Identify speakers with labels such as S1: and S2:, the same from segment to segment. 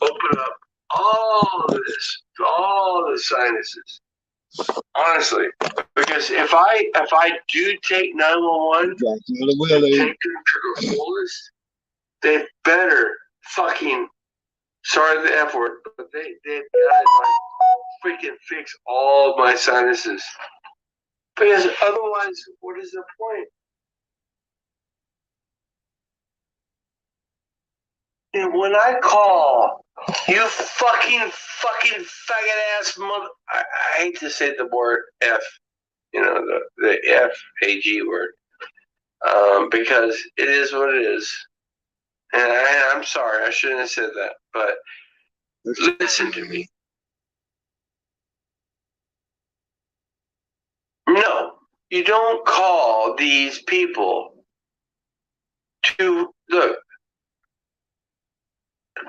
S1: open up all the sinuses. Honestly, because if I do take 911 and take them to the fullest, they better fucking, sorry the F word, but they gotta like freaking fix all my sinuses. Because otherwise, what is the point? And when I call, you fucking faggot ass mother, I hate to say the word F, the F-A-G word, because it is what it is. And I'm sorry, I shouldn't have said that, but listen to me. No, you don't call these people to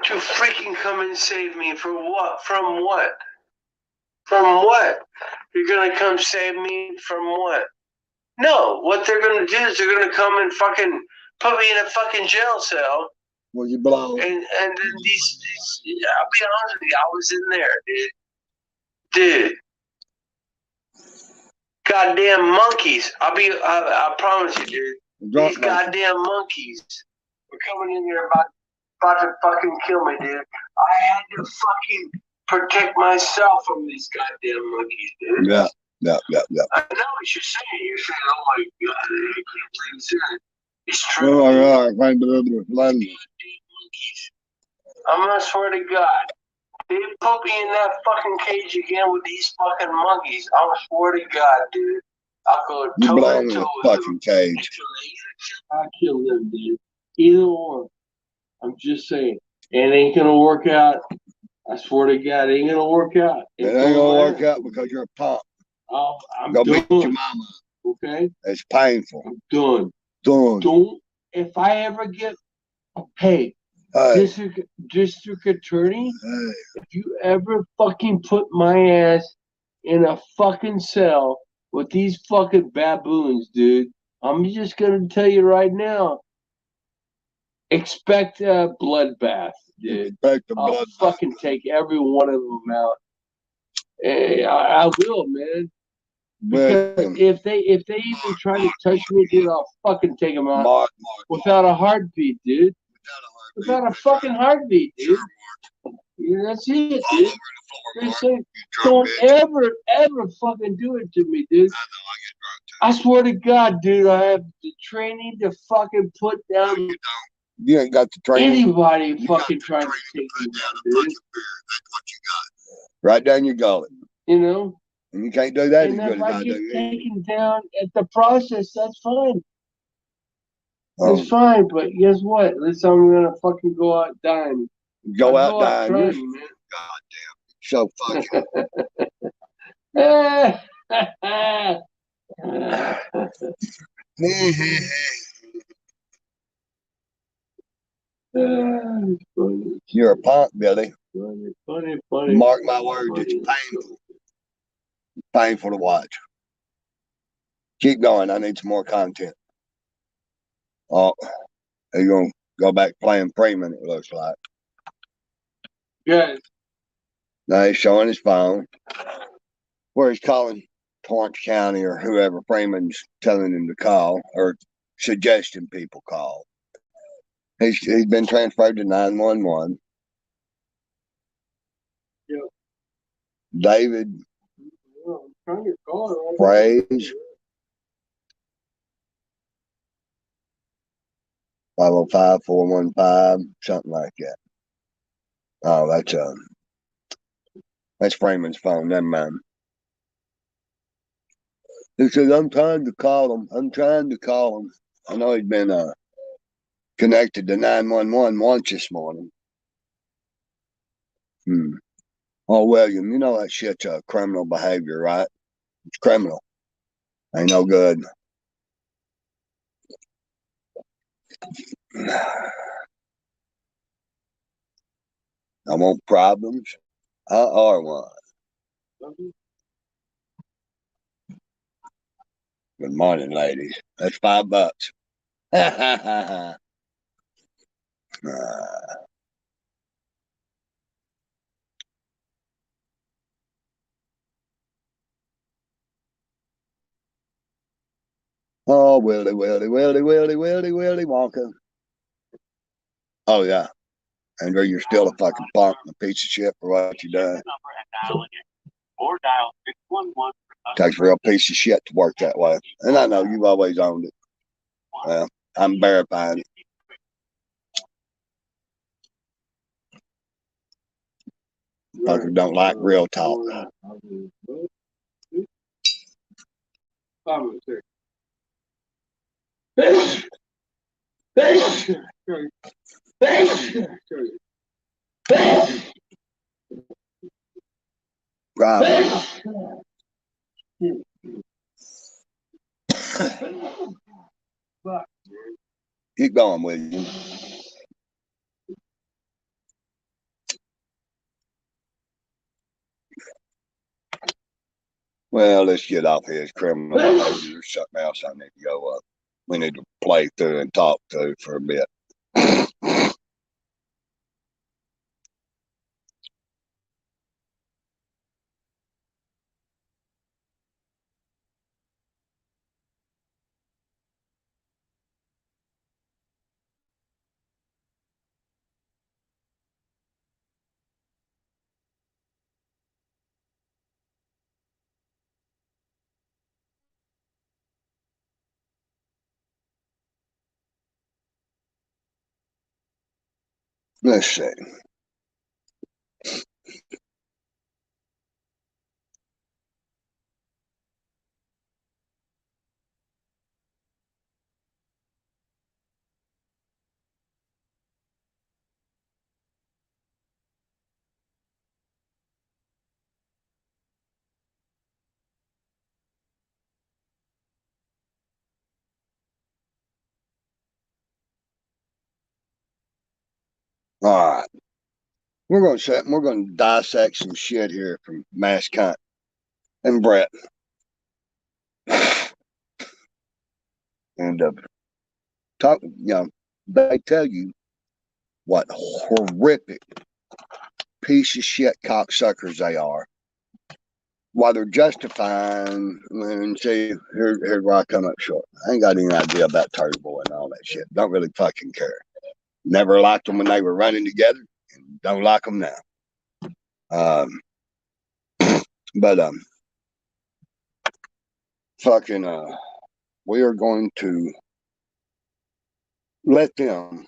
S1: freaking come and save me for what? From what? From what? You're gonna come save me from what? No, what they're gonna do is they're gonna come and fucking put me in a fucking jail cell.
S2: Well, you blow.
S1: And then these, I'll be honest with you, I was in there, dude. Goddamn monkeys! I promise you, dude. These goddamn monkeys were coming in here about to fucking kill me, dude. I had to fucking protect myself from these goddamn monkeys, dude.
S2: Yeah.
S1: I know what you're saying. You're saying, oh my god, I can't believe it. It's true.
S2: Oh,
S1: monkeys. I'm gonna swear to God. They put me in that fucking cage again with these fucking monkeys. I swear to God, dude. I'll go toe to toe with
S2: fucking cage.
S1: I'll kill them, dude. Either one. I'm just saying. It ain't gonna work out. I swear to God, it ain't gonna work out.
S2: It ain't gonna work out because you're a punk.
S1: Oh, I'm
S2: go
S1: done.
S2: beat your mama.
S1: Okay?
S2: It's painful.
S1: I'm done.
S2: Done.
S1: If I ever get paid, district attorney, if you ever fucking put my ass in a fucking cell with these fucking baboons, dude, I'm just gonna tell you right now, expect a bloodbath, dude. I'll fucking take every one of them out. I will, man. Because if they even try to touch me, dude, I'll fucking take them out without a heartbeat, dude. Without a fucking heartbeat, dude. Yeah, that's it, dude. They say, don't ever fucking do it to me, dude. I swear to God, dude, I have the training to fucking put down.
S2: You ain't got the training.
S1: Anybody fucking trying to take me down, dude.
S2: That's what you got. Right down your gullet.
S1: You know?
S2: And you can't do that
S1: as good as I do. If I get taken down at the process, that's fine. It's fine, but guess what? At least I'm gonna fucking go out dying.
S2: Go out dying, man. Goddamn. So fucking. You're a punk, Billy.
S1: Funny.
S2: Mark my words, it's painful. Painful to watch. Keep going. I need some more content. Oh, he's gonna go back playing Freeman, it looks like.
S1: Good.
S2: Now he's showing his phone where he's calling Torrance County or whoever Freeman's telling him to call or suggesting people call. He's been transferred to 911.
S1: Yeah.
S2: David
S1: I'm trying to call
S2: Praise 505-415, something like that. Oh, that's Freeman's phone. Never mind. He says, I'm trying to call him. I know he's been connected to 911 once this morning. Oh, William, you know that shit's criminal behavior, right? It's criminal. Ain't no good. I want problems. I are one. Good morning, ladies. That's $5. Oh, Willie Wonka. Oh, yeah. Andrew, you're still a fucking punk and a piece of shit for what you done. Takes a real piece of shit to work that way. And I know you've always owned it. Well, I'm verifying it. Fucker don't like real talk. Right. Keep going, William. Well, let's get off his criminal behavior or something else I need to go up. We need to play through and talk through for a bit. Let's see. All right. We're going to dissect some shit here from Mass Cunt and Brett. And talk, they tell you what horrific piece of shit cocksuckers they are. While they're justifying, and see, here's where I come up short. I ain't got any idea about Turtle Boy and all that shit. Don't really fucking care. Never liked them when they were running together, and don't like them now. But fucking we are going to let them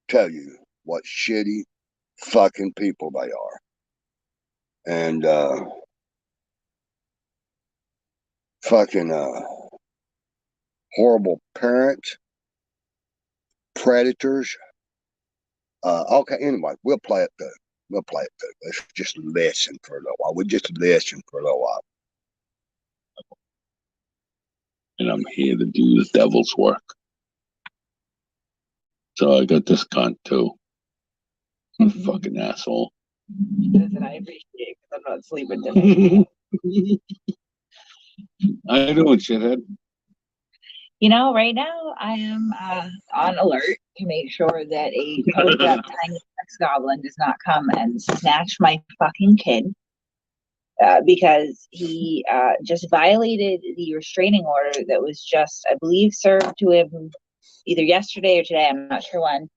S2: tell you what shitty fucking people they are. And fucking horrible parents, predators. Okay, anyway, we'll play it through. Let's just listen for a little while. We just listen for a little while.
S1: And I'm here to do the devil's work. So I got this cunt too. Fucking asshole.
S3: Listen, I appreciate it because I'm not sleeping tonight.
S1: I know what shithead.
S3: You know, right now I am on alert to make sure that a coked up tiny sex goblin does not come and snatch my fucking kid. Because he just violated the restraining order that was just, I believe, served to him either yesterday or today. I'm not sure when.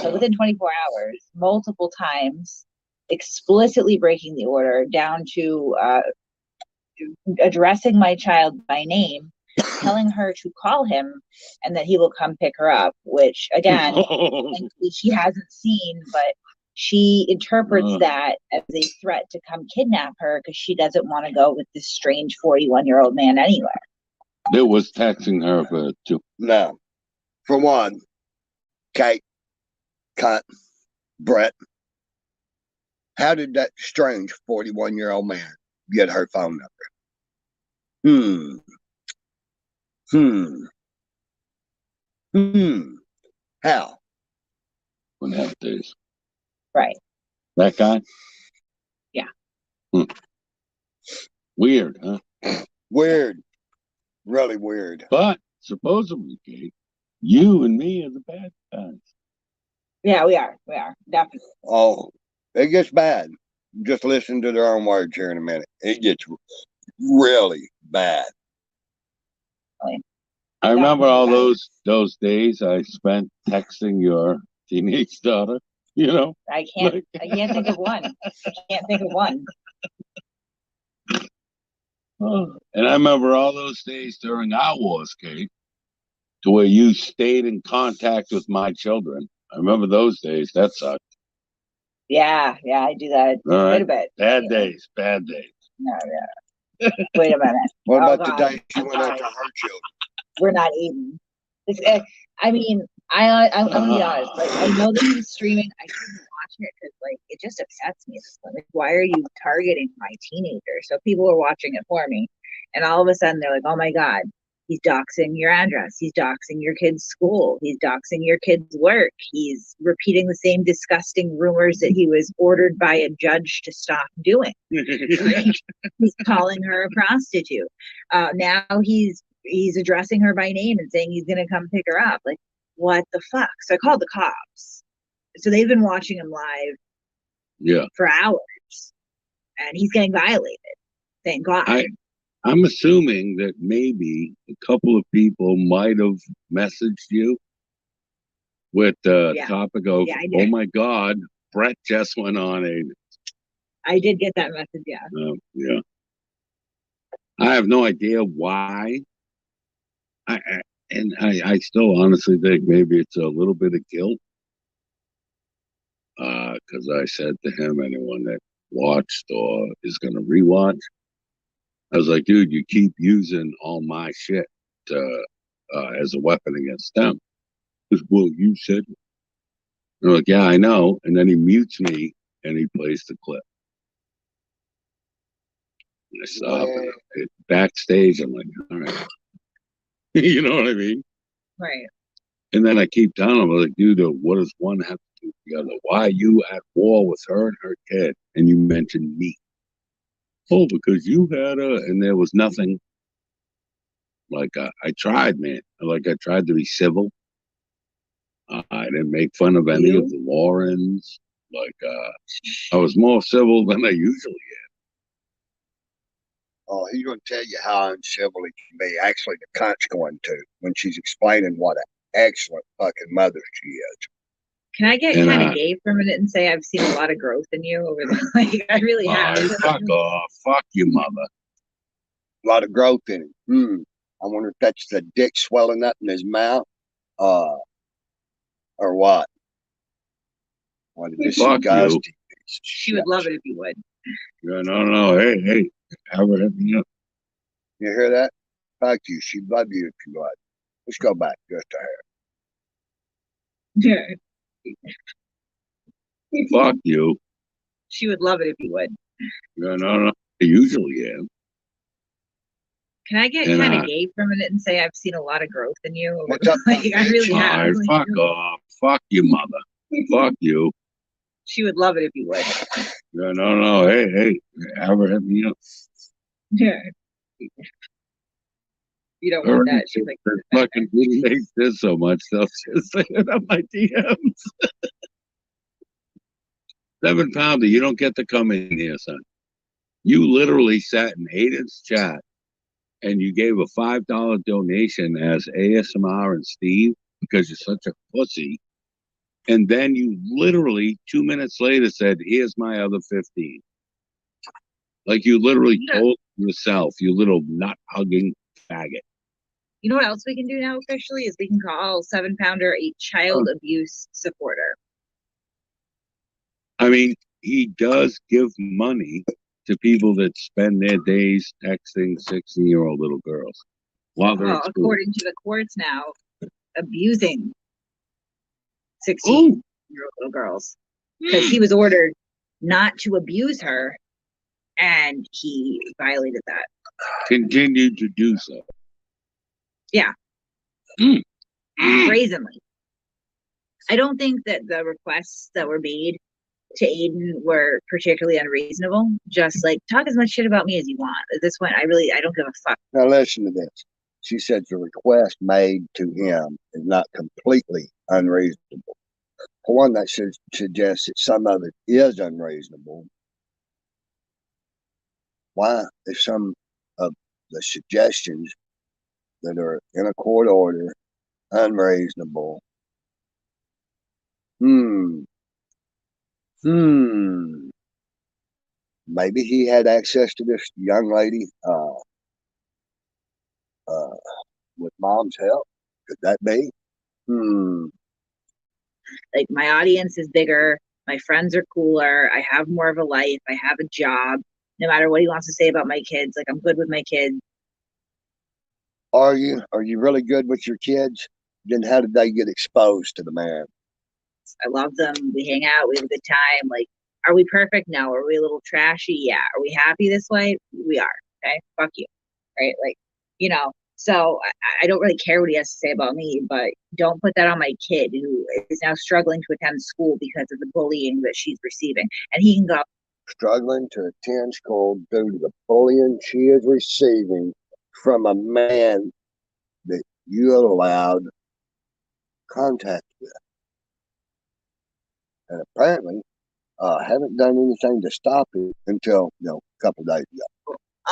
S3: So within 24 hours, multiple times, explicitly breaking the order down to addressing my child by name, telling her to call him and that he will come pick her up, which again, thankfully she hasn't seen, but she interprets that as a threat to come kidnap her because she doesn't want to go with this strange 41-year-old man anywhere.
S1: It was taxing her for too.
S2: Now, for one, Kate, Cunt, Brett, how did that strange 41-year-old man get her phone number? How?
S1: 1.5 days.
S3: Right.
S1: That guy?
S3: Yeah.
S1: Weird, huh?
S2: Weird. Really weird.
S1: But supposedly, Kate, you and me are the bad guys.
S3: Yeah, we are. We are. Definitely.
S2: Oh, it gets bad. Just listen to their own words here in a minute. It gets really bad.
S4: I remember all those days I spent texting your teenage daughter. You know,
S3: I can't think of one. I can't think of one.
S4: And I remember all those days during our wars, Kate, to where you stayed in contact with my children. I remember those days. That sucked.
S3: Yeah, I do that quite a bit.
S4: Bad days.
S3: No, yeah. Wait a minute.
S2: What about the day she went after her children?
S3: We're not even. I mean, I'm gonna be honest. Like, I know that he's streaming. I shouldn't watch it because, like, it just upsets me at this point. Like, why are you targeting my teenager? So people are watching it for me, and all of a sudden they're like, "Oh my god, he's doxing your address. He's doxing your kid's school. He's doxing your kid's work. He's repeating the same disgusting rumors that he was ordered by a judge to stop doing. Like, he's calling her a prostitute. Now he's addressing her by name and saying he's gonna come pick her up. Like, what the fuck?" So I called the cops. So they've been watching him live for hours, and he's getting violated. Thank God.
S4: I'm assuming that maybe a couple of people might have messaged you with the topic of, "Oh my God, Brett just went on a."
S3: I did get that message. Yeah.
S4: Yeah. I have no idea why. I still honestly think maybe it's a little bit of guilt. Because I said to him, anyone that watched or is going to rewatch, I was like, dude, you keep using all my shit as a weapon against them. Because, well, you said, they're like, yeah, I know. And then he mutes me and he plays the clip. And I stop it backstage. I'm like, all right. You know what I mean?
S3: Right.
S4: And then I keep telling him, like, dude, what does one have to do with the other? Why are you at war with her and her kid? And you mentioned me. Oh, because you had and there was nothing. Like, I tried, man. Like, I tried to be civil. I didn't make fun of any of the Warrens. Like, I was more civil than I usually am.
S2: Oh, he's going to tell you how uncivil he can be. Actually, the cunt's going to when she's explaining what an excellent fucking mother she is.
S3: Can I get kind of gay for a minute and say I've seen a lot of growth in you over the like? I really have.
S4: Fuck off. Fuck you, mother.
S2: A lot of growth in him. I wonder if that's the dick swelling up in his mouth, or what. What did
S4: Fuck you.
S3: She would love it if you would.
S4: Yeah, no. Hey, have her hit me up.
S2: You hear that? Fuck you. She'd love you if you would. Let's go back just to her.
S3: Yeah.
S4: Fuck you.
S3: She would love it if you would.
S4: Yeah, no. I usually am.
S3: Can I get kind of gay for a minute and say I've seen a lot of growth in you?
S2: What's up?
S3: Like, I really have.
S4: Like, fuck off. Fuck you, mother. Fuck you.
S3: She would love it if you would.
S4: Yeah, no. Hey, have her hit me up.
S3: Yeah. You don't want that. She's like,
S4: fucking really makes this so much stuff. Just saying it on my DMs. 7 pounder, you don't get to come in here, son. You literally sat in Aiden's chat and you gave a $5 donation as ASMR and Steve because you're such a pussy. And then you literally 2 minutes later said, here's my other 15. Like, you literally told yourself, you little nut-hugging faggot.
S3: You know what else we can do now officially is we can call 7 pounder a child abuse supporter.
S4: I mean, he does give money to people that spend their days texting 16-year-old little girls while they're at school.
S3: According to the courts now, abusing 16-year-old little girls because he was ordered not to abuse her, and he violated that.
S4: Continued to do so.
S3: Yeah. Brazenly. I don't think that the requests that were made to Aiden were particularly unreasonable. Just like, talk as much shit about me as you want. At this point, I don't give a fuck.
S2: Now listen to this. She said the request made to him is not completely unreasonable. For one, that should suggest that some of it is unreasonable. Why, if some of the suggestions that are in a court order, unreasonable. Maybe he had access to this young lady with mom's help. Could that be?
S3: Like, my audience is bigger. My friends are cooler. I have more of a life. I have a job. No matter what he wants to say about my kids, like, I'm good with my kids.
S2: Are you? Are you really good with your kids? Then how did they get exposed to the man?
S3: I love them. We hang out. We have a good time. Like, are we perfect? No. Are we a little trashy? Yeah. Are we happy this way? We are. Okay. Fuck you. Right. Like, so I don't really care what he has to say about me, but don't put that on my kid who is now struggling to attend school because of the bullying that she's receiving. And he can go.
S2: Struggling to attend school due to the bullying she is receiving from a man that you allowed contact with. And apparently, haven't done anything to stop it until, a couple of days ago.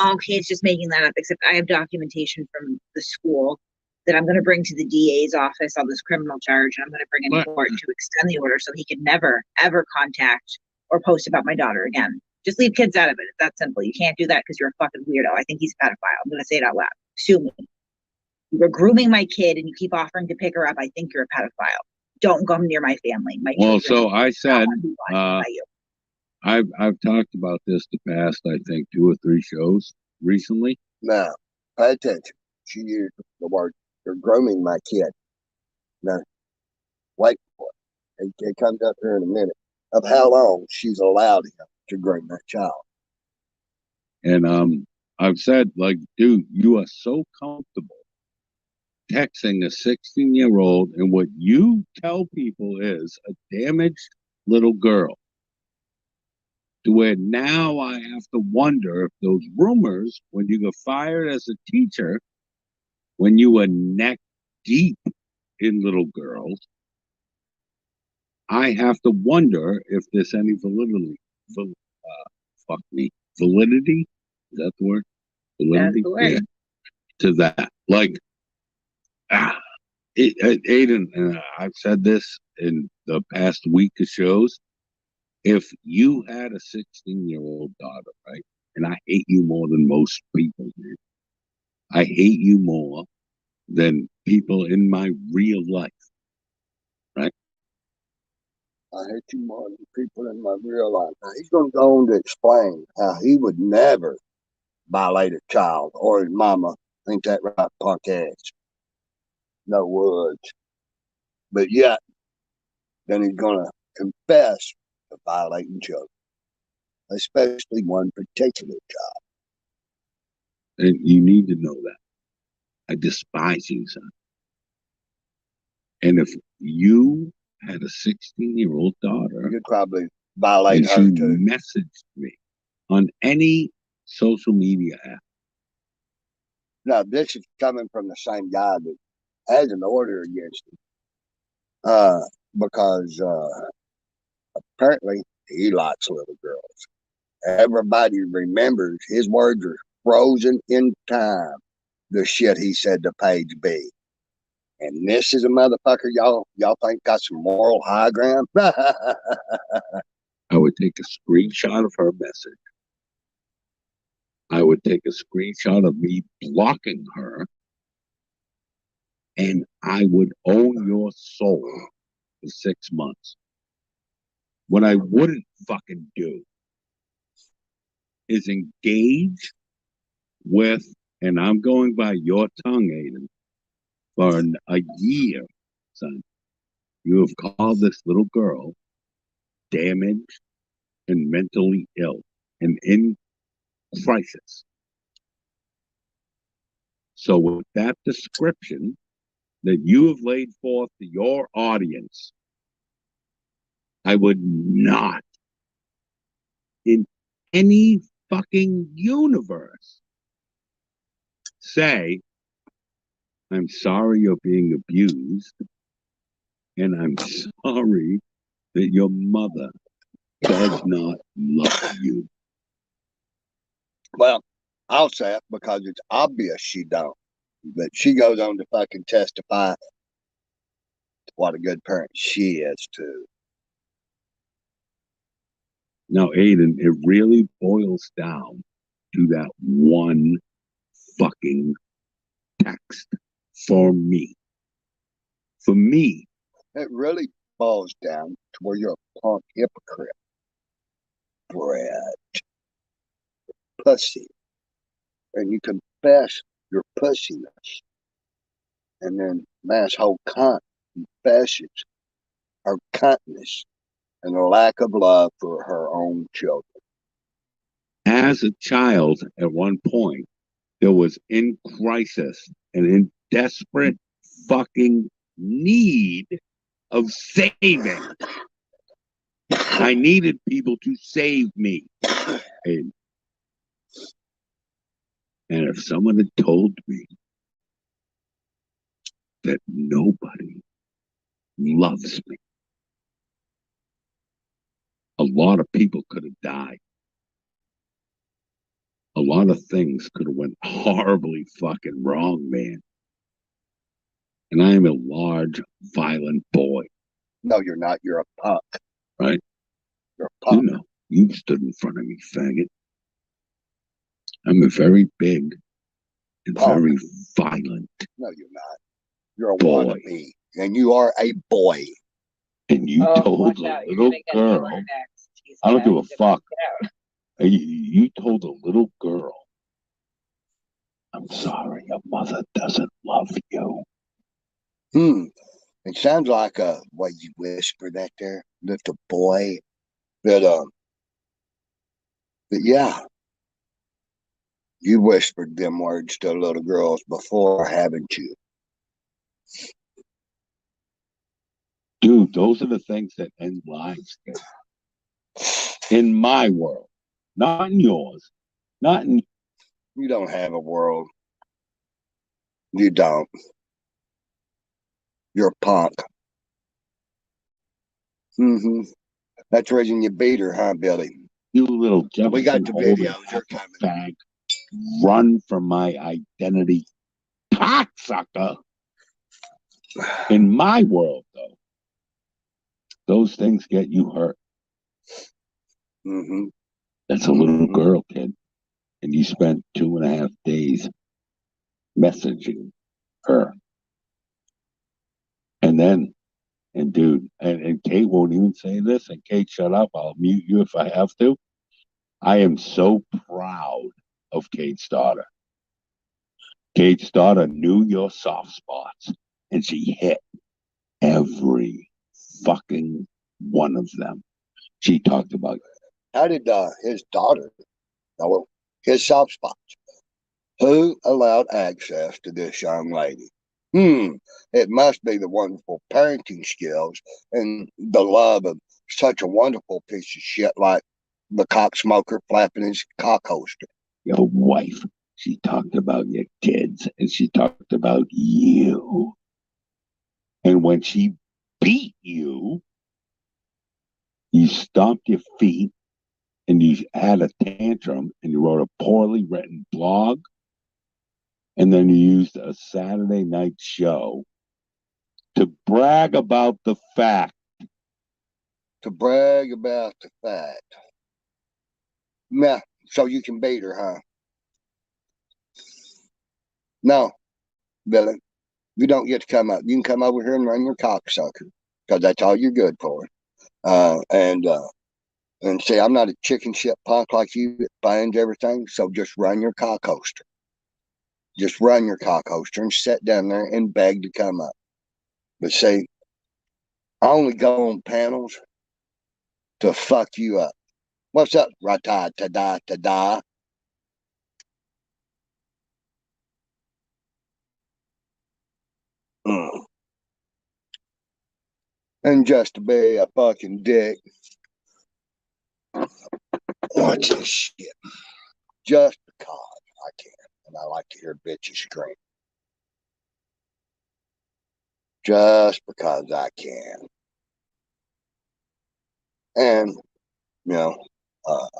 S3: Okay, it's just making that up, except I have documentation from the school that I'm going to bring to the DA's office on this criminal charge, and I'm going to bring in court to extend the order so he can never, ever contact or post about my daughter again. Just leave kids out of it. It's that simple. You can't do that because you're a fucking weirdo. I think he's a pedophile. I'm going to say it out loud. Sue me. You were grooming my kid and you keep offering to pick her up. I think you're a pedophile. Don't come near my family.
S4: Well, so I said, I've talked about this the past, I think, 2 or 3 shows recently.
S2: Now, pay attention. She used the word, "You're grooming my kid." Now, wait for it. It comes up here in a minute of how long she's allowed him to groom that child.
S4: And I've said, like, dude, you are so comfortable texting a 16-year-old, and what you tell people is a damaged little girl. To where now I have to wonder if those rumors, when you got fired as a teacher, when you were neck deep in little girls, I have to wonder if there's any validity. Validity? Is that the word? Validity?
S3: That's the word.
S4: Yeah. To that. Like, Aiden, I've said this in the past week of shows. If you had a 16-year-old daughter, right? And I hate you more than most people, man. I hate you more than people in my real life, right?
S2: I hate you more than people in my real life. Now, he's going to go on to explain how he would never violate a child or his mama. Ain't that right, punk ass? No words. But yet, then he's going to confess to violating children, especially one particular child.
S4: And you need to know that. I despise you, son. And if you had a 16-year-old daughter,
S2: you'd probably violate her
S4: and she
S2: too.
S4: Messaged me on any social media app.
S2: Now, this is coming from the same guy that has an order against him. Because apparently he likes little girls. Everybody remembers his words are frozen in time. The shit he said to Paige B. And this is a motherfucker y'all think got some moral high ground?
S4: I would take a screenshot of her message. I would take a screenshot of me blocking her. And I would own your soul for 6 months. What I wouldn't fucking do is engage with, and I'm going by your tongue, Aiden, for a year, son. You have called this little girl damaged and mentally ill and in crisis. So with that description that you have laid forth to your audience, I would not in any fucking universe say, I'm sorry you're being abused, and I'm sorry that your mother does not love you.
S2: Well, I'll say it because it's obvious she don't. But she goes on to fucking testify what a good parent she is too.
S4: Now, Aiden, it really boils down to that one fucking text for me. For me.
S2: It really boils down to where you're a punk hypocrite. Brett. Pussy. And you confess your pussiness. And then masshole cunt confesses her cuntness and a lack of love for her own children.
S4: As a child, at one point, there was in crisis and in desperate fucking need of saving. I needed people to save me. And if someone had told me that nobody loves me, a lot of people could have died. A lot of things could have went horribly fucking wrong, man. And I am a large, violent boy.
S2: No, you're not. You're a punk.
S4: Right?
S2: You're a punk.
S4: You know, you stood in front of me, faggot. I'm a very big and very violent.
S2: No, you're not. You're a
S4: boy.
S2: wannabe. And you are a boy.
S4: And you told a little girl, I don't give a fuck. You told a little girl, I'm sorry, your mother doesn't love you.
S2: It sounds like what you whispered that there, little boy. But yeah, you whispered them words to little girls before, haven't you?
S4: Dude, those are the things that end lives. In my world, not in yours. Not in.
S2: You don't have a world. You don't. You're a punk. That's the reason you beat her, huh, Billy?
S4: You little Jefferson.
S2: We got the videos. You're coming.
S4: Bag. Run from my identity, cocksucker. In my world, though, those things get you hurt. That's a little girl, kid. And you spent 2.5 days messaging her. And dude, and Kate won't even say this, and Kate, shut up, I'll mute you if I have to. I am so proud of Kate's daughter. Kate's daughter knew your soft spots, and she hit every fucking one of them. She talked about.
S2: How did his daughter know his soft spots? Who allowed access to this young lady? It must be the wonderful parenting skills and the love of such a wonderful piece of shit like the cock smoker flapping his cock holster.
S4: Your wife. She talked about your kids, and she talked about you. And when she beat you, you stomped your feet, and you had a tantrum, and you wrote a poorly written blog, and then you used a Saturday night show to brag about the fact.
S2: To brag about the fact. Nah, so you can beat her, huh? No, Billy. You don't get to come up. You can come over here and run your cocksucker, because that's all you're good for. And say, I'm not a chicken shit punk like you that finds everything, so just run your cock holster. Just run your cock holster and sit down there and beg to come up. But say, I only go on panels to fuck you up. What's up, rata-ta-da-ta-da? And just to be a fucking dick. Watch this shit. Just because I can. And I like to hear bitches scream. Just because I can. And, you know,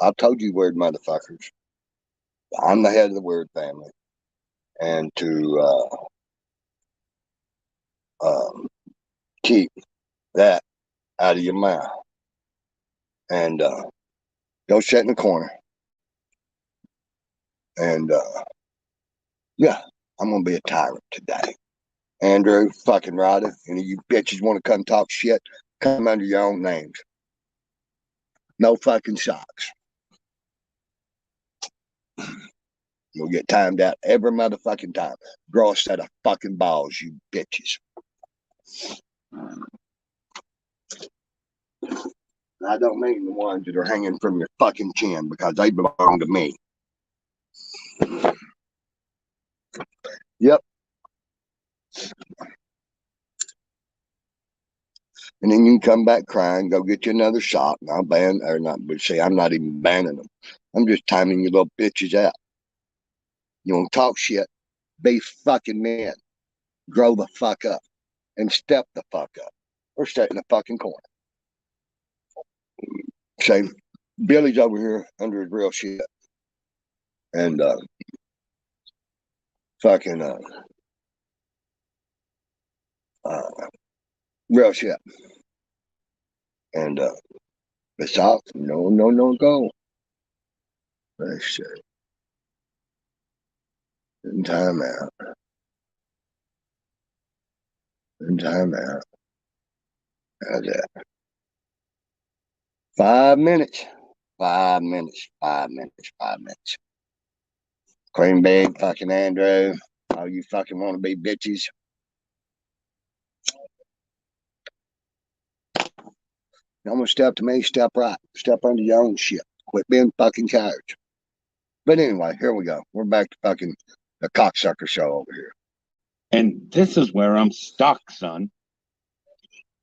S2: I've told you weird motherfuckers. I'm the head of the weird family. and to keep that out of your mouth. And go sit in the corner. And yeah, I'm gonna be a tyrant today. Andrew, fucking Ryder, any of you bitches want to come talk shit, come under your own names. No fucking socks. You'll get timed out every motherfucking time. Grow a set of fucking balls, you bitches. I don't mean the ones that are hanging from your fucking chin, because they belong to me. Yep. And then you can come back crying, go get you another shot, and I'll ban, or not, but see, I'm not even banning them. I'm just timing you little bitches out. You want to talk shit, be fucking men. Grow the fuck up and step the fuck up, or sit in the fucking corner. Say, Billy's over here under his real shit. And fucking real shit. And it's off. No go. That shit. In time out. In time out. How's that? 5 minutes. 5 minutes. 5 minutes. 5 minutes. Cream bag, fucking Andrew. All you fucking want to be bitches. You almost step to me, step right. Step under your own shit. Quit being fucking cowards. But anyway, here we go. We're back to fucking the cocksucker show over here.
S4: And this is where I'm stuck, son.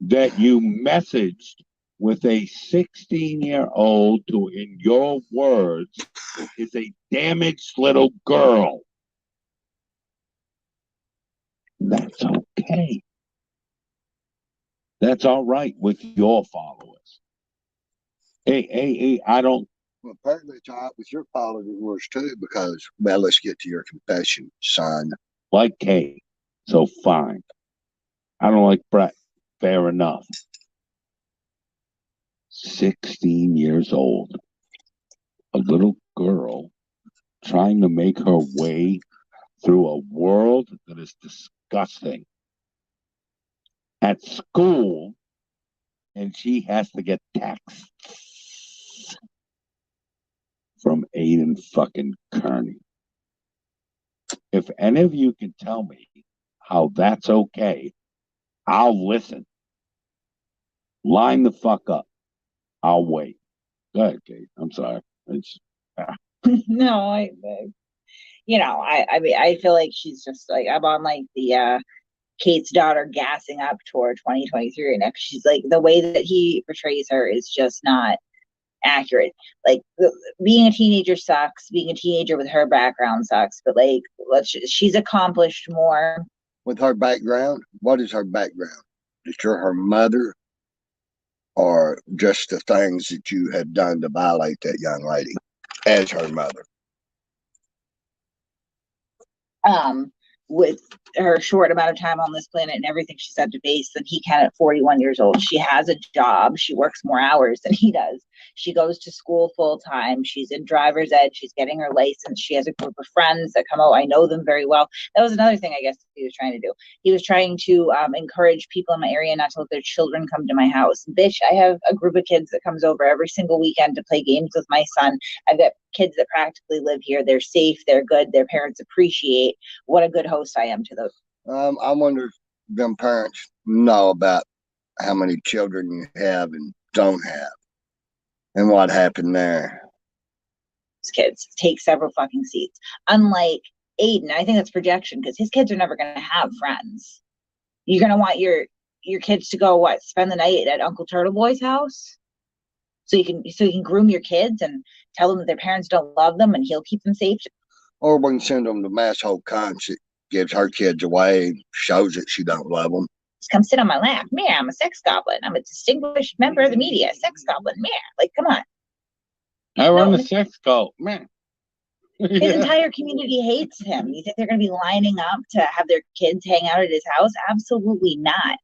S4: That you messaged with a 16-year-old who, in your words, is a damaged little girl. That's okay. That's all right with your followers. Hey, I don't.
S2: Well, apparently it's all right with your followers too, because, well, let's get to your confession, son.
S4: Like Kay, so fine. I don't like Brett. Fair enough. 16 years old. A little girl trying to make her way through a world that is disgusting. At school, and she has to get texts from Aiden fucking Kearney. If any of you can tell me how that's okay, I'll listen. Line the fuck up. I'll wait. Go ahead, Kate. I'm sorry.
S3: No, I mean, I feel like she's just like, I'm on like the Kate's daughter gassing up toward 2023 right now. She's like, the way that he portrays her is just not accurate. Like, being a teenager sucks. Being a teenager with her background sucks. But like, she's accomplished more.
S2: With her background, what is her background? Is her mother, or just the things that you have done to violate that young lady as her mother?
S3: With her short amount of time on this planet and everything she's had to face than he can at 41 years old. She has a job. She works more hours than he does. She goes to school full time. She's in driver's ed. She's getting her license. She has a group of friends that come out. I know them very well. That was another thing I guess he was trying to do. He was trying to encourage people in my area not to let their children come to my house. Bitch, I have a group of kids that comes over every single weekend to play games with my son. I've got kids that practically live here. They're safe. They're good. Their parents appreciate what a good host I am to those.
S2: I wonder if them parents know about how many children you have and don't have, and what happened there.
S3: Kids take several fucking seats. Unlike Aiden, I think that's projection, because his kids are never going to have friends. You're going to want your kids to go spend the night at Uncle Turtle Boy's house, so you can groom your kids and tell them that their parents don't love them, and he'll keep them safe.
S2: Or we can send them to mass whole concert, gives her kids away, shows that she don't love them.
S3: Come sit on my lap. Me, I'm a sex goblin. I'm a distinguished member of the media. Sex goblin. Me, like, come on.
S4: I run a sex cult, man.
S3: His entire community hates him. You think they're going to be lining up to have their kids hang out at his house? Absolutely not.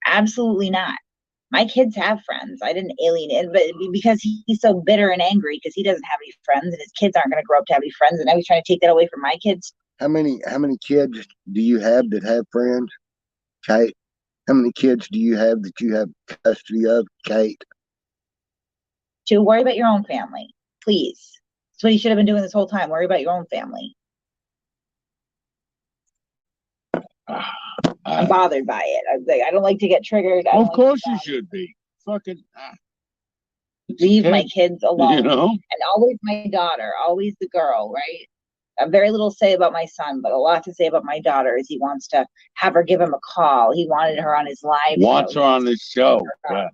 S3: Absolutely not. My kids have friends. I didn't alienate, but because he's so bitter and angry because he doesn't have any friends, and his kids aren't going to grow up to have any friends, and now he's trying to take that away from my kids.
S2: How many kids do you have that have friends, Kate? How many kids do you have that you have custody of, Kate?
S3: To worry about your own family, please. That's what he should have been doing this whole time. Worry about your own family. I'm bothered by it. I don't like to get triggered.
S4: Of course you should be. Fucking
S3: leave my kids alone.
S4: You know?
S3: And always my daughter, always the girl, right? Very little to say about my son, but a lot to say about my daughter is he wants to have her give him a call. He wanted her on his live show.
S4: Wants her on his show. Yeah.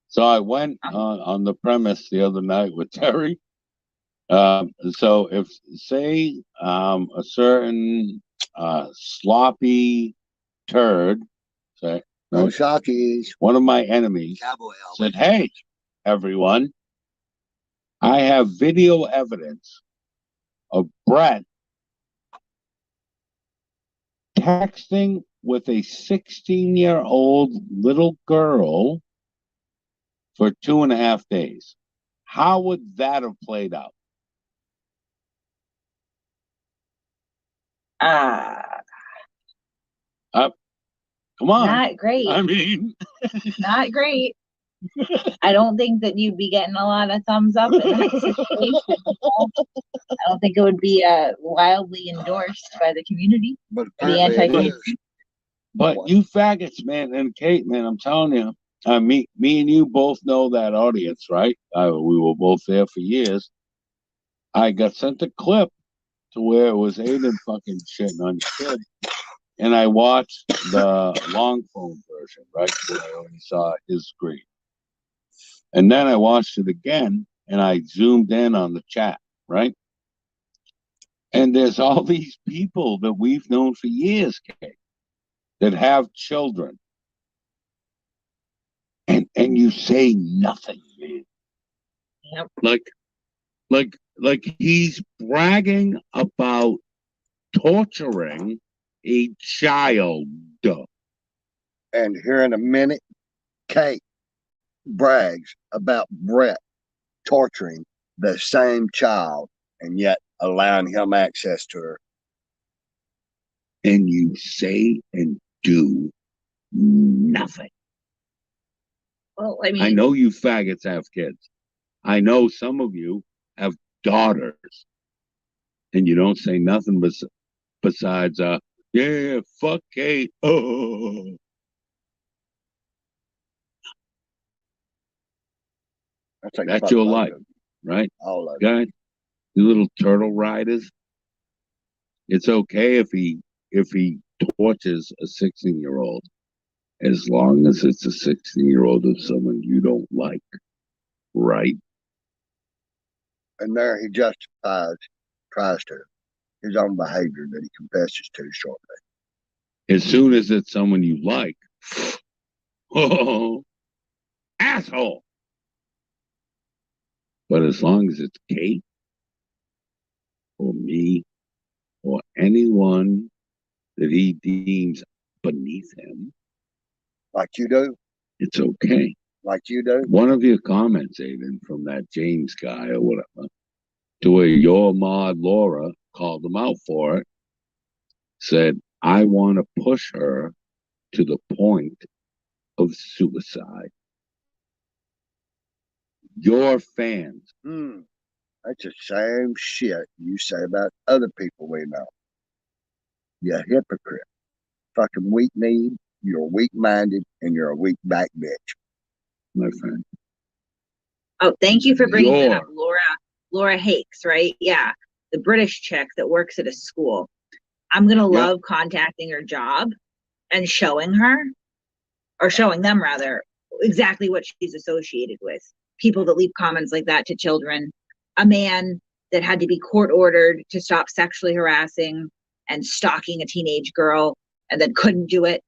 S4: So I went on the premise the other night with Terry. So if, say, a certain sloppy turd, say, one of my enemies said, "Hey, everyone, I have video evidence of Brett texting with a 16-year-old little girl for 2.5 days." How would that have played out? Come on.
S3: Not great.
S4: I mean,
S3: not great. I don't think that you'd be getting a lot of thumbs up in that situation. I don't think it would be wildly endorsed by the community.
S2: But
S3: the anti-community.
S4: But you faggots, man, and Kate, man, I'm telling you, me and you both know that audience, right? We were both there for years. I got sent a clip to where it was Aiden fucking shitting on your kid. And I watched the long phone version, right? Where I only saw his screen. And then I watched it again and I zoomed in on the chat, right? And there's all these people that we've known for years, Kate, that have children. And you say nothing, man.
S3: Yep.
S4: Like he's bragging about torturing a child.
S2: And here in a minute, Kate brags about Brett torturing the same child and yet allowing him access to her.
S4: And you say and do nothing.
S3: Well, I mean,
S4: I know you faggots have kids. I know some of you have daughters. And you don't say nothing besides, yeah, fuck Kate. Oh. That's your life, right?
S2: All of
S4: guys, you little turtle riders. It's okay if he tortures a 16-year-old, as long as it's a 16-year-old of someone you don't like, right?
S2: And there he tries to his own behavior that he confesses to shortly.
S4: As soon as it's someone you like, oh, asshole. But as long as it's Kate or me or anyone that he deems beneath him,
S2: like you do,
S4: it's okay.
S2: Like you do.
S4: One of your comments, Aiden, from that James guy or whatever, to where your mod Laura called him out for it, said, "I want to push her to the point of suicide." Your fans.
S2: That's the same shit you say about other people we know. You're a hypocrite. Fucking weak-kneed, you're weak-minded, and you're a weak-back bitch.
S4: My friend.
S3: Oh, thank you for bringing that up, Laura Hakes, right? Yeah, the British chick that works at a school. I'm gonna love contacting her job and showing her, or showing them rather, exactly what she's associated with. People that leave comments like that to children, a man that had to be court ordered to stop sexually harassing and stalking a teenage girl and then couldn't do it,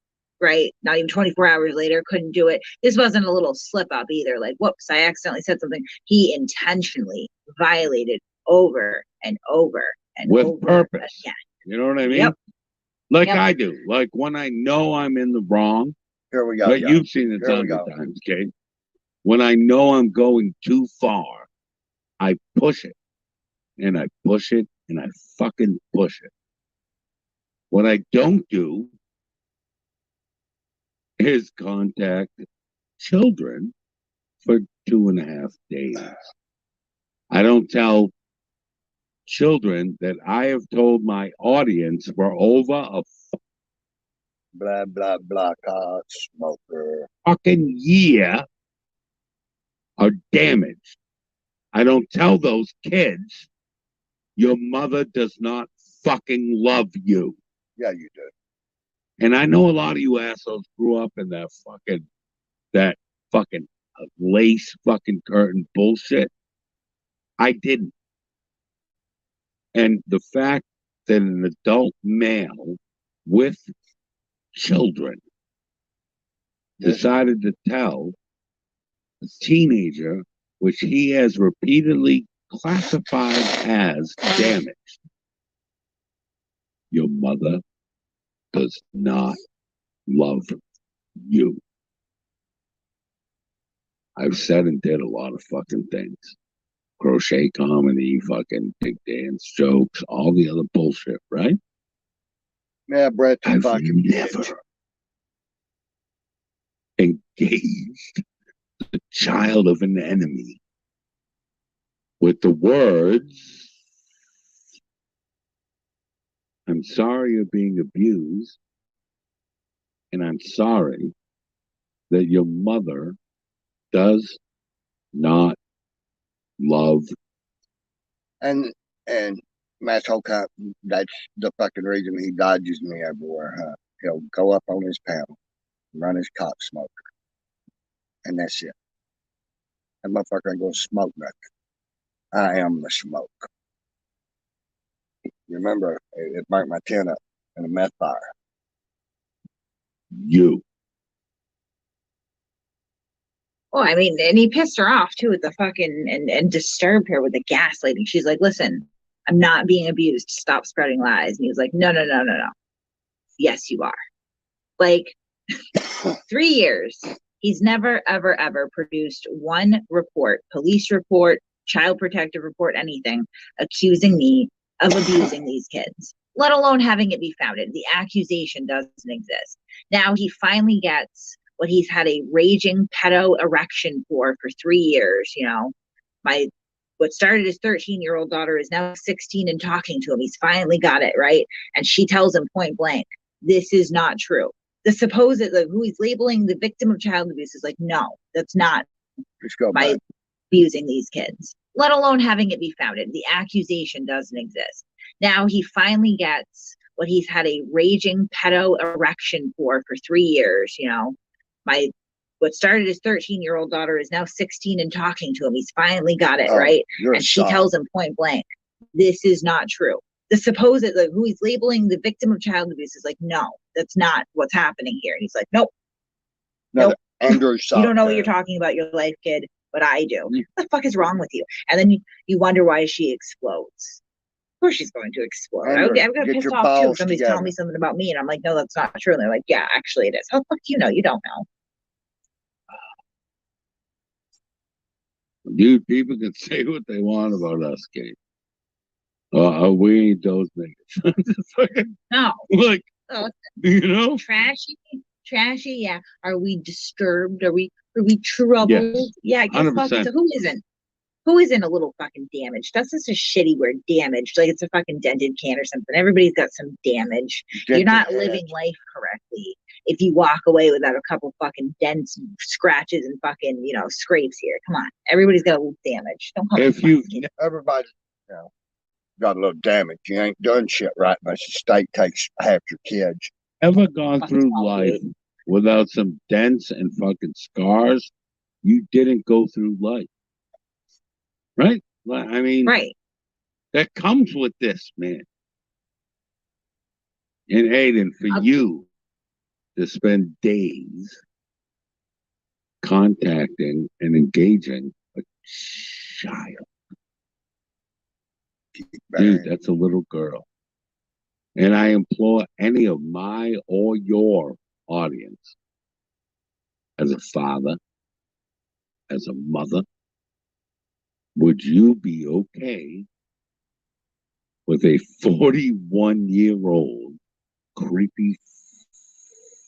S3: right? Not even 24 hours later, couldn't do it. This wasn't a little slip up either. Like, whoops, I accidentally said something. He intentionally violated over and over and
S4: with
S3: over
S4: purpose.
S3: again.
S4: You know what I mean?
S3: Yep.
S4: Like
S3: Yep.
S4: I do. Like when I know I'm in the wrong.
S2: Here we go.
S4: But you've seen it tons of times, Kate. When I know I'm going too far, I push it. And I push it and I fucking push it. What I don't do is contact children for 2.5 days. I don't tell children that I have told my audience for over a
S2: blah, blah, blah, card smoker.
S4: fucking year are damaged. I don't tell those kids your mother does not fucking love you.
S2: Yeah, you do.
S4: And I know a lot of you assholes grew up in that fucking lace fucking curtain bullshit. I didn't. And the fact that an adult male with children decided to tell a teenager, which he has repeatedly classified as damaged, your mother does not love you. I've said and did a lot of fucking things. Crochet comedy, fucking big dance jokes, all the other bullshit, right?
S2: Yeah, Brett,
S4: I've
S2: fucking
S4: never engaged the child of an enemy with the words, I'm sorry you're being abused, and I'm sorry that your mother does not love.
S2: And Matt's whole that's the fucking reason he dodges me everywhere, huh? He'll go up on his panel, run his cock smoker, and that's it. That motherfucker ain't gonna smoke nothing. I am the smoke. You remember, it burnt my tent up in a meth fire.
S4: You.
S3: Well, I mean, and he pissed her off too with the fucking and disturbed her with the gaslighting. She's like, listen, I'm not being abused. Stop spreading lies. And he was like, no. Yes, you are. Like 3 years. He's never, ever, ever produced one report, police report, child protective report, anything, accusing me of abusing these kids, let alone having it be founded. The accusation doesn't exist. Now he finally gets what he's had a raging pedo erection for 3 years. You know, what started as 13-year-old daughter is now 16 and talking to him. He's finally got it, right? And she tells him point blank, this is not true. The supposed, who he's labeling the victim of child abuse is like, no, that's not by abusing these kids, let alone having it be founded. The accusation doesn't exist. Now he finally gets what he's had a raging pedo erection for 3 years. You know, what started as 13-year-old daughter is now 16 and talking to him. He's finally got it, right? And she tells him point blank, this is not true. The supposed, who he's labeling the victim of child abuse is like, no, that's not what's happening here. And he's like, nope.
S2: Andrew,
S3: you don't know what you're talking about, your life, kid, but I do. What the fuck is wrong with you? And then you wonder why she explodes. Of course she's going to explode.
S2: Andrew,
S3: I'm going to piss off too. Somebody's telling me something about me, and I'm like, no, that's not true. And they're like, yeah, actually it is. How the fuck do you know? You don't know.
S4: Dude, people can say what they want about us, Kate. We ain't those niggas.
S3: No.
S4: Like, you know?
S3: Trashy, yeah. Are we disturbed? Are we troubled?
S4: Yes.
S3: Yeah, I guess fucking, so who isn't? Who isn't a little fucking damaged? That's just a shitty word, damaged. Like it's a fucking dented can or something. Everybody's got some damage. You're not living life correctly if you walk away without a couple fucking dents and scratches and fucking, scrapes here. Come on. Everybody's got a little damage. Don't call
S2: everybody, got a little damage. You ain't done shit right unless the state takes half your kids.
S4: Ever gone through life without some dents and fucking scars? You didn't go through life. Right? I mean,
S3: right.
S4: That comes with this, man. And Aiden, for you, to spend days contacting and engaging a child. Dude, that's a little girl. And I implore any of my or your audience, as a father, as a mother, would you be okay with a 41-year-old creepy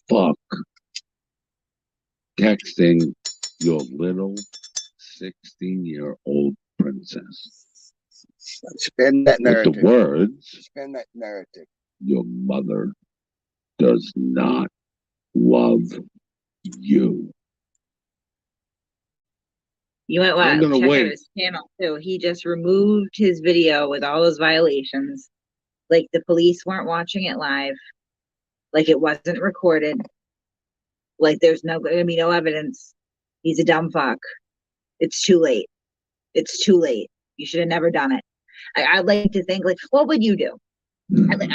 S4: fuck texting your little 16-year-old princess?
S2: Spin that narrative.
S4: With the words,
S2: spin that narrative.
S4: Your mother does not love you.
S3: You might want to check out his channel too. He just removed his video with all those violations. Like the police weren't watching it live. Like it wasn't recorded. Like there's gonna be no evidence. He's a dumb fuck. It's too late. It's too late. You should have never done it. I'd like to think, like, what would you do? I was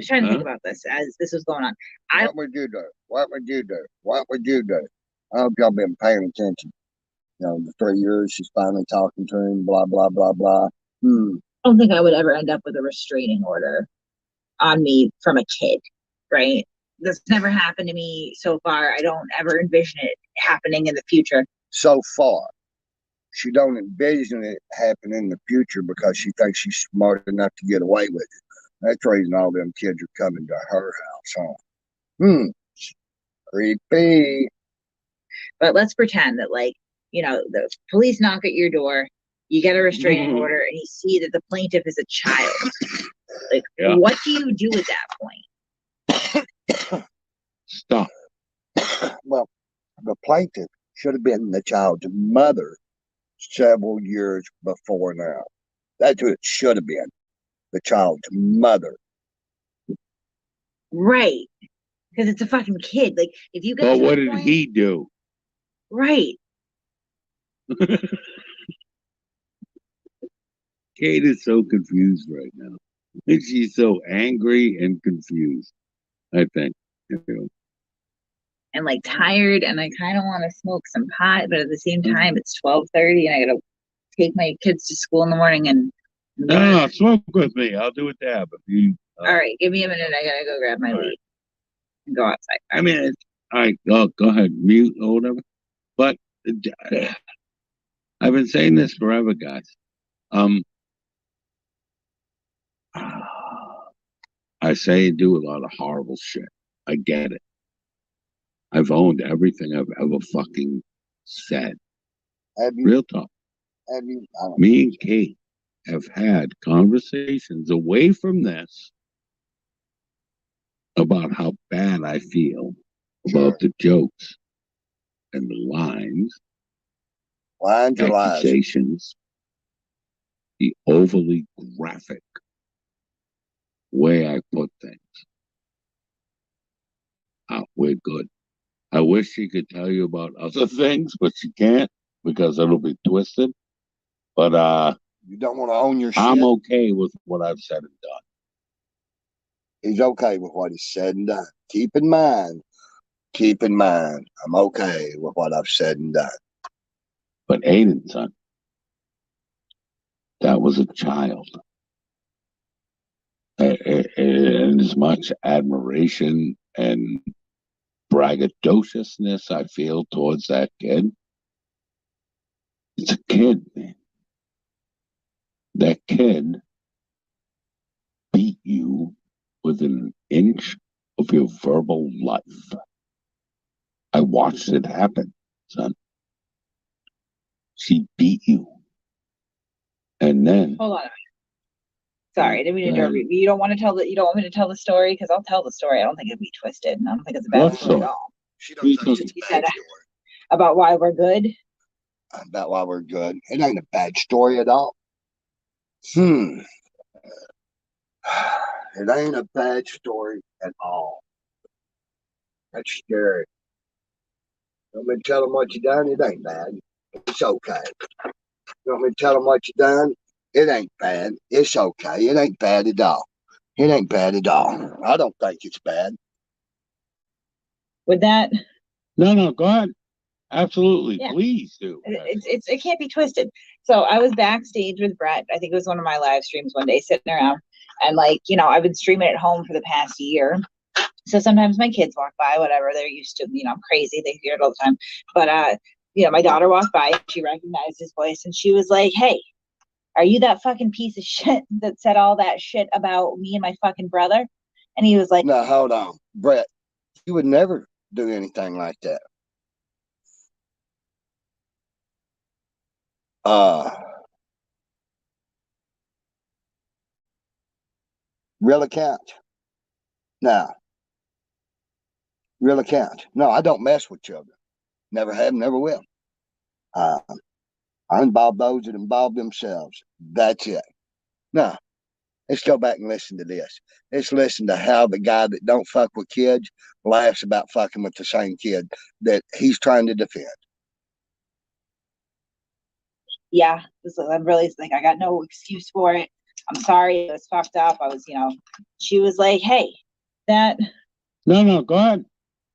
S3: trying to think about this as this was going on.
S2: What would you do? What would you do? What would you do? I hope y'all been paying attention. You know, the 3 years she's finally talking to him, blah, blah, blah, blah.
S3: I don't think I would ever end up with a restraining order on me from a kid, right? That's never happened to me so far. I don't ever envision it happening in the future.
S2: So far. She don't envision it happening in the future because she thinks she's smart enough to get away with it. That's the reason all them kids are coming to her house, huh? Creepy.
S3: But let's pretend that, like, you know, the police knock at your door, you get a restraining order, and you see that the plaintiff is a child. Like, what do you do at that point?
S4: Stop.
S2: Well, the plaintiff should have been the child's mother several years before now. That's who it should have been. The child's mother.
S3: Right. Because it's a fucking kid. Like, if you get
S4: But what did he do?
S3: Right.
S4: Kate is so confused right now. And she's so angry and confused, I think.
S3: And like tired, and I kind of want to smoke some pot, but at the same time, it's 12:30, and I gotta take my kids to school in the morning. And
S4: no, smoke with me. I'll do a dab. If you.
S3: All right, give me a minute. I gotta go grab my weed and go outside.
S4: I mean, all right, go ahead, mute or whatever. But I've been saying this forever, guys. I say and do a lot of horrible shit. I get it. I've owned everything I've ever fucking said. Real talk. Me and Kate have had conversations away from this about how bad I feel about the jokes and the lines, accusations, the overly graphic way I put things. We're good. I wish she could tell you about other things, but she can't because it'll be twisted. But
S2: you don't want to own your shit.
S4: I'm okay with what I've said and done.
S2: He's okay with what he's said and done. Keep in mind, I'm okay with what I've said and done.
S4: But Aiden's son, that was a child. And as much admiration and braggadociousness I feel towards that kid, it's a kid, man. That kid beat you within an inch of your verbal life. I watched it happen, son. She beat you. And then
S3: hold on. Sorry, I didn't mean to interrupt you. You don't want me to tell the story? Because I'll tell the story. I don't think it'd be twisted. I don't think it's a bad story at all.
S2: She don't think it's a bad story.
S3: About why we're good?
S2: About why we're good. It ain't a bad story at all. It ain't a bad story at all. That's scary. You want me to tell them what you done? It ain't bad. It's okay. You want me to tell them what you done? It ain't bad. It's okay. It ain't bad at all. It ain't bad at all. I don't think it's bad.
S3: Would that?
S4: No, go ahead. Absolutely,
S3: Yeah.
S4: please do.
S3: It can't be twisted. So I was backstage with Brett. I think it was one of my live streams one day, sitting around, and like, you know, I've been streaming at home for the past year. So sometimes my kids walk by, whatever, they're used to, you know, I'm crazy, they hear it all the time. But you know, my daughter walked by, she recognized his voice, and she was like, "Hey, are you that fucking piece of shit that said all that shit about me and my fucking brother?" And he was like,
S2: "No, hold on, Brett. You would never do anything like that." Real account. Now, real account. No, I don't mess with children. Never have, never will. I involve those that involve themselves. That's it. Now, let's go back and listen to this. Let's listen to how the guy that don't fuck with kids laughs about fucking with the same kid that he's trying to defend.
S3: "Yeah, I'm really like, I got no excuse for it. I'm sorry, it was fucked up. I was, you know." She was like, "Hey, that."
S4: No, go ahead.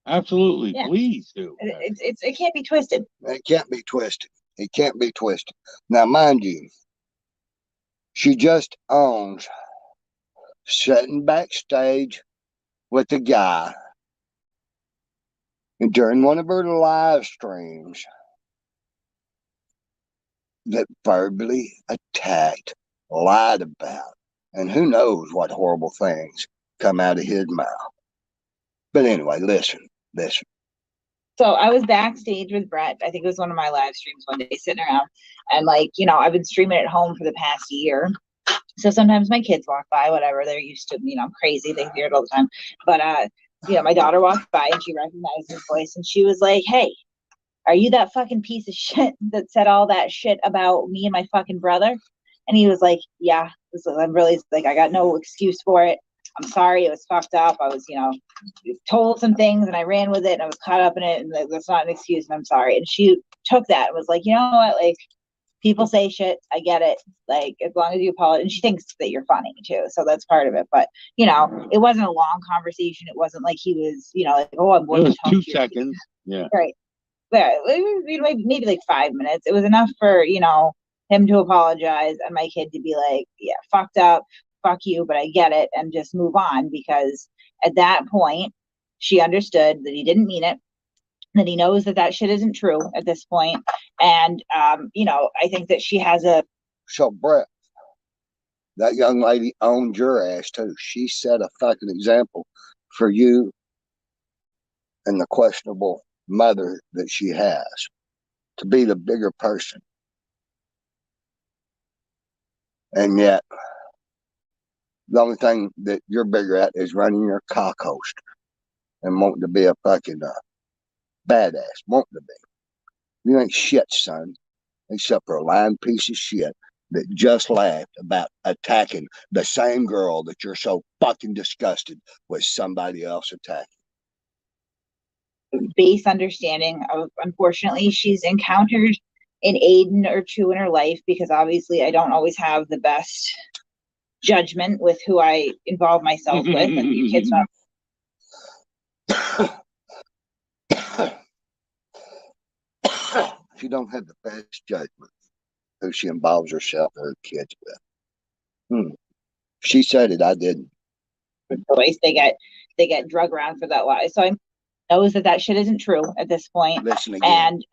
S4: Absolutely,
S3: Yeah.
S4: please do.
S3: It can't be twisted.
S2: It can't be twisted. It can't be twisted. Now, mind you, she just owns sitting backstage with the guy and during one of her live streams that verbally attacked, lied about, and who knows what horrible things come out of his mouth. But anyway, listen.
S3: So I was backstage with Brett. I think it was one of my live streams one day, sitting around, and like, you know, I've been streaming at home for the past year. So sometimes my kids walk by, whatever, they're used to, you know, I'm crazy, they hear it all the time. But you know, my daughter walked by and she recognized his voice, and she was like, "Hey, are you that fucking piece of shit that said all that shit about me and my fucking brother?" And he was like, "Yeah, I'm really like, I got no excuse for it. I'm sorry, it was fucked up. I was, you know, told some things and I ran with it and I was caught up in it, and that's not an excuse, and I'm sorry." And she took that and was like, "You know what, like, people say shit, I get it, like, as long as you apologize." And she thinks that you're funny too, so that's part of it. But you know, it wasn't a long conversation. It wasn't like he was, you know, like, "Oh, I'm going
S4: It was
S3: to talk
S4: 2
S3: to you."
S4: seconds. Yeah.
S3: Right. Yeah, it was, you know, maybe like 5 minutes. It was enough for, you know, him to apologize and my kid to be like, "Yeah, fucked up, fuck you, but I get it," and just move on, because at that point she understood that he didn't mean it, that he knows that that shit isn't true at this point. And you know, I think that she has a.
S2: So, Brett, that young lady owned your ass too. She set a fucking example for you and the questionable mother that she has to be the bigger person. And yet, the only thing that you're bigger at is running your cock host and wanting to be a fucking badass, wanting to be. You ain't shit, son, except for a lying piece of shit that just laughed about attacking the same girl that you're so fucking disgusted with somebody else attacking.
S3: Base understanding of, unfortunately, she's encountered an Aiden or two in her life, because obviously I don't always have the best judgment with who I involve myself with, and your kids not.
S2: She don't have the best judgment who she involves herself or her kids with. She said it, I didn't.
S3: Choice. They get drug around for that lie. So I knows that that shit isn't true at this point.
S2: Listen again.
S3: And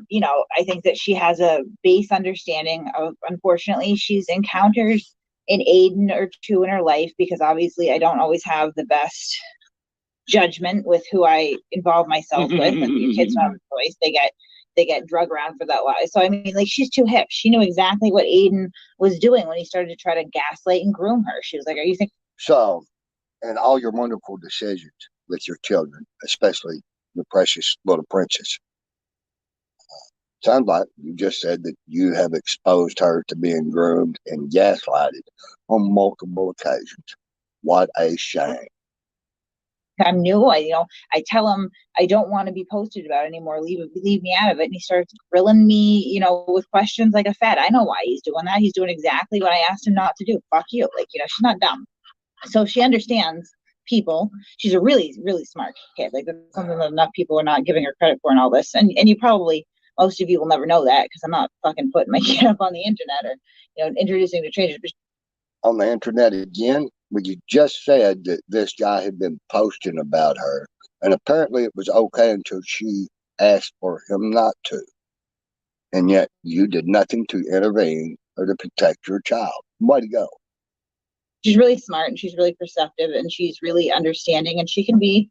S3: you know, I think that she has a base understanding of, unfortunately, she's encountered an Aiden or two in her life, because obviously I don't always have the best judgment with who I involve myself with, and your kids don't have a choice. They get drug around for that lie. So I mean, like, she's too hip. She knew exactly what Aiden was doing when he started to try to gaslight and groom her. She was like, "Are you thinking?"
S2: So, and all your wonderful decisions with your children, especially the precious little princess. Sounds like you just said that you have exposed her to being groomed and gaslighted on multiple occasions. What a shame.
S3: I'm new. I tell him I don't want to be posted about anymore. Leave me out of it. And he starts grilling me, you know, with questions like a fed. I know why he's doing that. He's doing exactly what I asked him not to do. Fuck you. Like, you know, she's not dumb. So she understands people. She's a really, really smart kid. Like that's something that enough people are not giving her credit for and all this. And you probably, most of you will never know that because I'm not fucking putting my kid up on the internet or, introducing to strangers.
S2: On the internet again, when you just said that this guy had been posting about her, and apparently it was okay until she asked for him not to. And yet you did nothing to intervene or to protect your child. Way to go.
S3: She's really smart and she's really perceptive and she's really understanding and she can be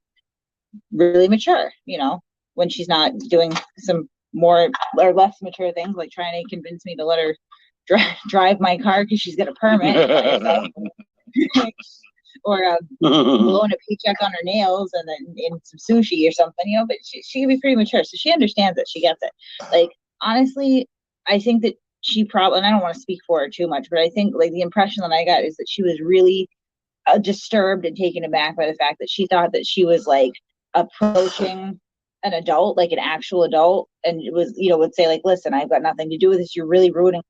S3: really mature, when she's not doing some more or less mature things like trying to convince me to let her drive my car because she's got a permit. Or blowing a paycheck on her nails and then in some sushi or something, but she can be pretty mature. So she understands it. She gets it. Like, honestly, I think that she probably, and I don't want to speak for her too much, but I think like the impression that I got is that she was really disturbed and taken aback by the fact that she thought that she was like approaching an adult, like an actual adult, and it was, would say like, listen, I've got nothing to do with this. You're really ruining.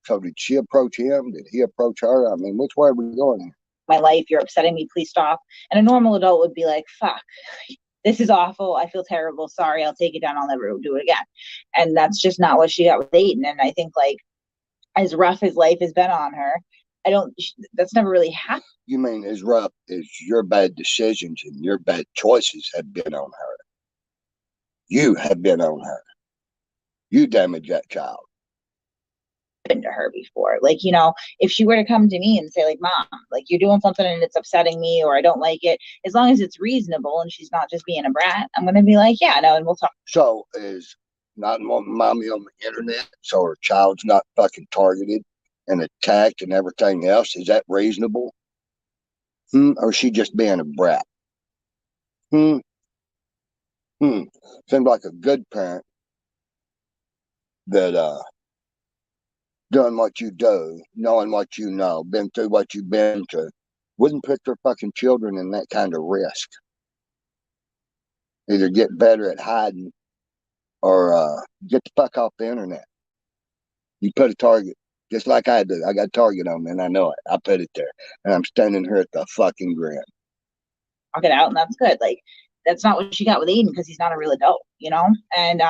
S2: So did she approach him? Did he approach her? I mean, which way are we going here?
S3: My life, you're upsetting me, please stop. And a normal adult would be like, fuck, this is awful, I feel terrible, sorry, I'll take it down, I'll never do it again. And that's just not what she got with Aiden. And I think like as rough as life has been on her, that's never really happened.
S2: You mean as rough as your bad decisions and your bad choices have been on her? You have been on her. You damaged that child.
S3: To her before, like, if she were to come to me and say like, mom, like you're doing something and it's upsetting me or I don't like it, as long as it's reasonable and she's not just being a brat, I'm gonna be like, yeah, no, and we'll talk.
S2: So is not wanting mommy on the internet so her child's not fucking targeted and attacked and everything else, is that reasonable? Or is she just being a brat? Seems like a good parent that done what you do, knowing what you know, been through what you've been through, wouldn't put their fucking children in that kind of risk. Either get better at hiding or get the fuck off the internet. You put a target, just like I do. I got a target on me and I know it. I put it there. And I'm standing here at the fucking grin.
S3: Talk it out and that's good. Like, that's not what she got with Aiden because he's not a real adult, and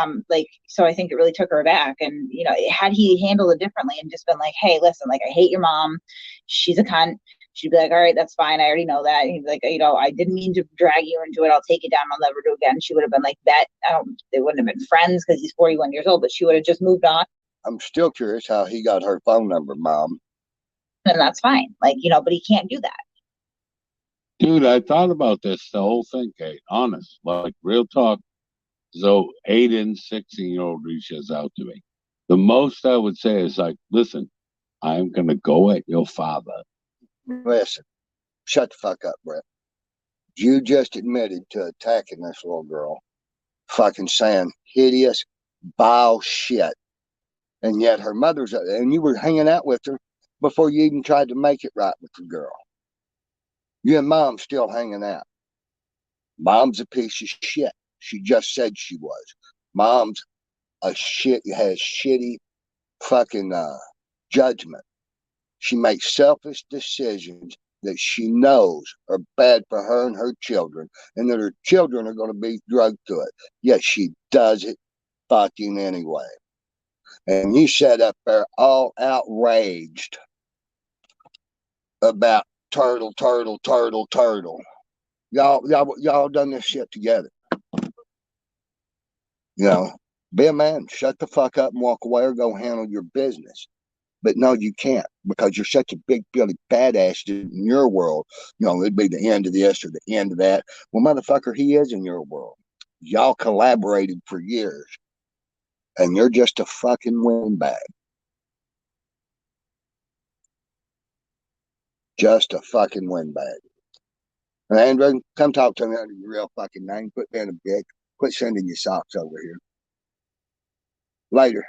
S3: so I think it really took her aback. And had he handled it differently and just been like, hey, listen, like I hate your mom, she's a cunt, she'd be like, all right, that's fine, I already know that. And he's like, I didn't mean to drag you into it, I'll take it down, I'll never do it again. She would have been like, that they wouldn't have been friends because he's 41 years old, but she would have just moved on.
S2: I'm still curious how he got her phone number, Mom.
S3: And that's fine, like, but he can't do that.
S4: Dude, I thought about this, the whole thing, Kate, honest, like real talk. So Aiden's 16-year-old reaches out to me. The most I would say is like, listen, I'm going to go at your father.
S2: Listen, shut the fuck up, Brett. You just admitted to attacking this little girl, fucking saying hideous, vile shit. And yet her mother's, and you were hanging out with her before you even tried to make it right with the girl. You and Mom's still hanging out. Mom's a piece of shit. She just said she was. Mom's has shitty fucking judgment. She makes selfish decisions that she knows are bad for her and her children, and that her children are going to be drugged to it. Yet she does it fucking anyway. And you sat up there all outraged about turtle. Y'all done this shit together. Be a man, shut the fuck up and walk away or go handle your business. But no, you can't, because you're such a big, Billy badass in your world. It'd be the end of this or the end of that. Well, motherfucker, he is in your world. Y'all collaborated for years. And you're just a fucking windbag. Just a fucking windbag. And Andrew, come talk to me under your real fucking name. Quit being a dick. Quit sending your socks over here. Later.